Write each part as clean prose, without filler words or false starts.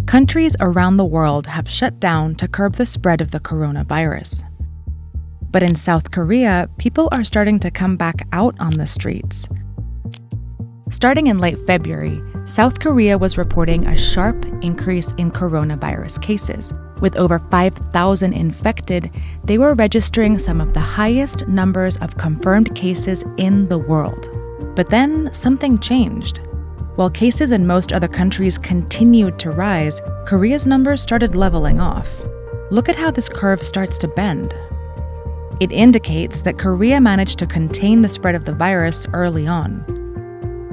Countries around the world have shut down to curb the spread of the coronavirus. But in South Korea, people are starting to come back out on the streets. Starting in late February, South Korea was reporting a sharp increase in coronavirus cases. With over 5,000 infected, they were registering some of the highest numbers of confirmed cases in the world. But then something changed. While cases in most other countries continued to rise, Korea's numbers started leveling off. Look at how this curve starts to bend. It indicates that Korea managed to contain the spread of the virus early on.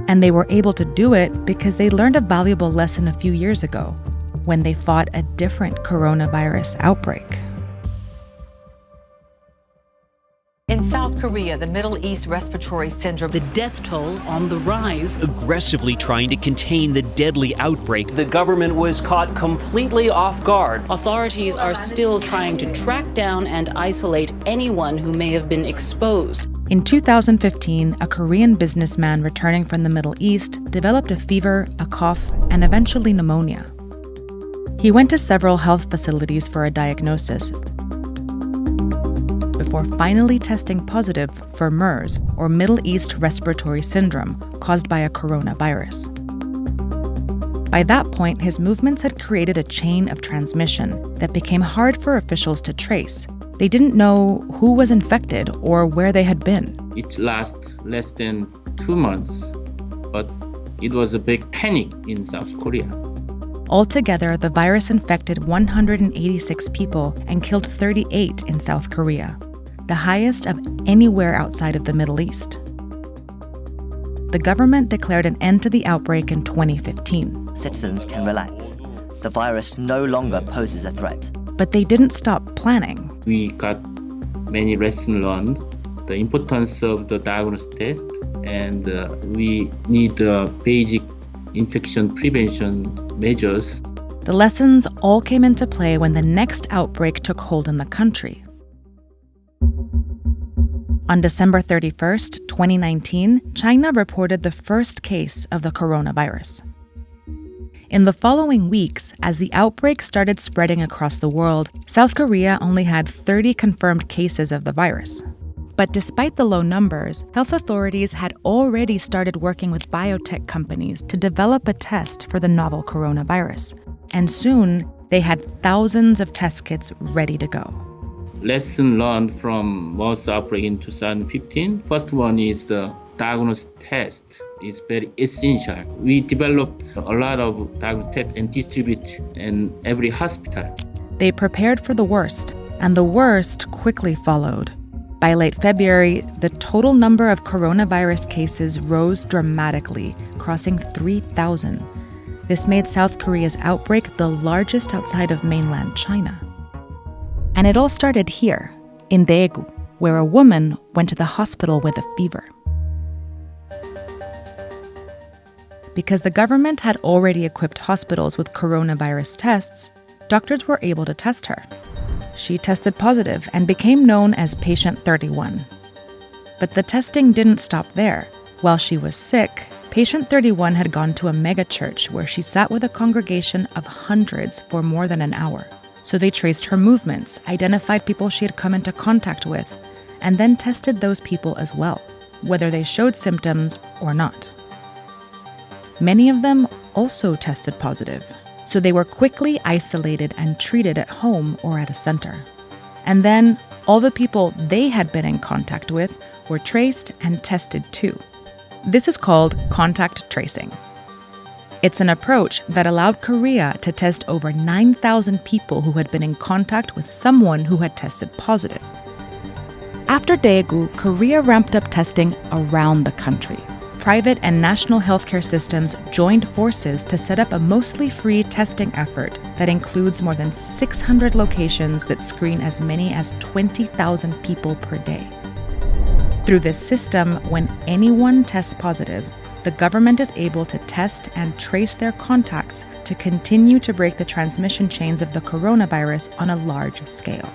And they were able to do it because they learned a valuable lesson a few years ago, when they fought a different coronavirus outbreak. In South Korea, the Middle East respiratory syndrome, the death toll on the rise, aggressively trying to contain the deadly outbreak. The government was caught completely off guard. Authorities are still trying to track down and isolate anyone who may have been exposed. In 2015, a Korean businessman returning from the Middle East developed a fever, a cough, and eventually pneumonia. He went to several health facilities for a diagnosis before finally testing positive for MERS, or Middle East Respiratory Syndrome, caused by a coronavirus. By that point, his movements had created a chain of transmission that became hard for officials to trace. They didn't know who was infected or where they had been. It lasted less than 2 months, but it was a big panic in South Korea. Altogether, the virus infected 186 people and killed 38 in South Korea, the highest of anywhere outside of the Middle East. The government declared an end to the outbreak in 2015. Citizens can relax. The virus no longer poses a threat. But they didn't stop planning. We got many lessons learned, the importance of the diagnosis test, and we need basic infection prevention measures. The lessons all came into play when the next outbreak took hold in the country. On December 31st, 2019, China reported the first case of the coronavirus. In the following weeks, as the outbreak started spreading across the world, South Korea only had 30 confirmed cases of the virus. But despite the low numbers, health authorities had already started working with biotech companies to develop a test for the novel coronavirus. And soon, they had thousands of test kits ready to go. Lesson learned from MERS outbreak in 2015. First one is the diagnosis test is very essential. We developed a lot of diagnosis tests and distribute in every hospital. They prepared for the worst, and the worst quickly followed. By late February, the total number of coronavirus cases rose dramatically, crossing 3,000. This made South Korea's outbreak the largest outside of mainland China. And it all started here, in Daegu, where a woman went to the hospital with a fever. Because the government had already equipped hospitals with coronavirus tests, doctors were able to test her. She tested positive and became known as Patient 31. But the testing didn't stop there. While she was sick, Patient 31 had gone to a megachurch where she sat with a congregation of hundreds for more than an hour. So they traced her movements, identified people she had come into contact with, and then tested those people as well, whether they showed symptoms or not. Many of them also tested positive, so they were quickly isolated and treated at home or at a center. And then all the people they had been in contact with were traced and tested too. This is called contact tracing. It's an approach that allowed Korea to test over 9,000 people who had been in contact with someone who had tested positive. After Daegu, Korea ramped up testing around the country. Private and national healthcare systems joined forces to set up a mostly free testing effort that includes more than 600 locations that screen as many as 20,000 people per day. Through this system, when anyone tests positive, the government is able to test and trace their contacts to continue to break the transmission chains of the coronavirus on a large scale.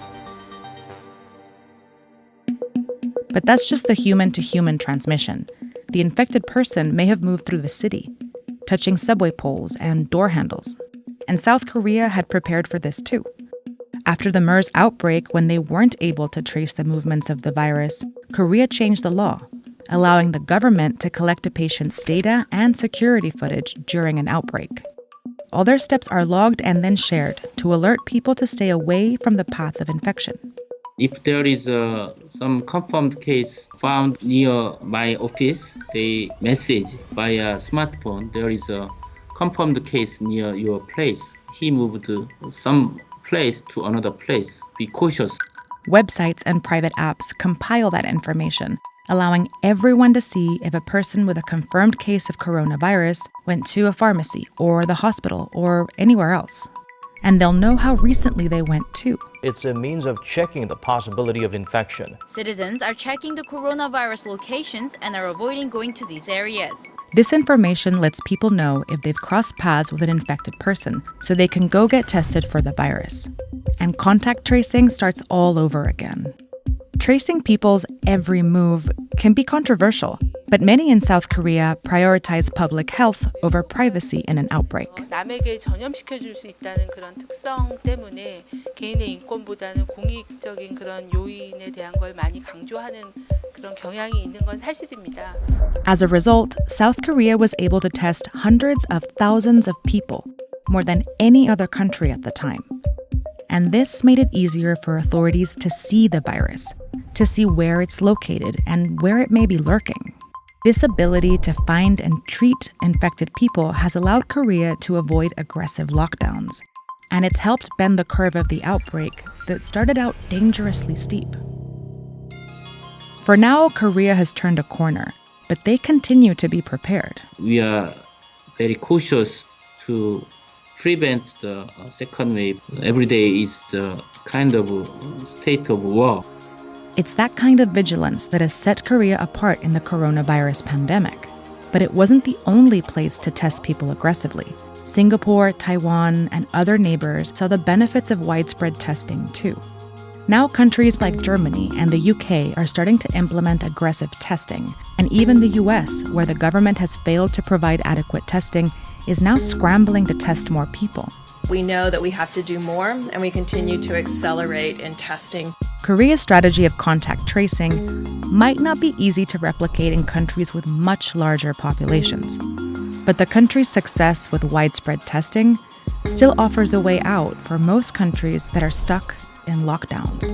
But that's just the human-to-human transmission. The infected person may have moved through the city, touching subway poles and door handles. and South Korea had prepared for this too. After the MERS outbreak, when they weren't able to trace the movements of the virus, Korea changed the law, allowing the government to collect a patient's data and security footage during an outbreak. All their steps are logged and then shared to alert people to stay away from the path of infection. If there is some confirmed case found near my office, they message via smartphone, there is a confirmed case near your place. He moved some place to another place. Be cautious. Websites and private apps compile that information, allowing everyone to see if a person with a confirmed case of coronavirus went to a pharmacy or the hospital or anywhere else. And they'll know how recently they went too. It's a means of checking the possibility of infection. Citizens are checking the coronavirus locations and are avoiding going to these areas. This information lets people know if they've crossed paths with an infected person, so they can go get tested for the virus. And contact tracing starts all over again. Tracing people's every move can be controversial, but many in South Korea prioritize public health over privacy in an outbreak. 남에게 전염시켜줄 수 있다는 그런 특성 때문에 개인의 인권보다는 공익적인 그런 요인에 대한 걸 많이 강조하는 그런 경향이 있는 건 사실입니다. As a result, South Korea was able to test hundreds of thousands of people, more than any other country at the time. And this made it easier for authorities to see the virus, to see where it's located and where it may be lurking. This ability to find and treat infected people has allowed Korea to avoid aggressive lockdowns. And it's helped bend the curve of the outbreak that started out dangerously steep. For now, Korea has turned a corner, but they continue to be prepared. We are very cautious to prevent the second wave. Every day is the kind of state of war. It's that kind of vigilance that has set Korea apart in the coronavirus pandemic. But it wasn't the only place to test people aggressively. Singapore, Taiwan, and other neighbors saw the benefits of widespread testing too. Now countries like Germany and the UK are starting to implement aggressive testing, and even the US, where the government has failed to provide adequate testing, is now scrambling to test more people. We know that we have to do more, and we continue to accelerate in testing. Korea's strategy of contact tracing might not be easy to replicate in countries with much larger populations. But the country's success with widespread testing still offers a way out for most countries that are stuck in lockdowns.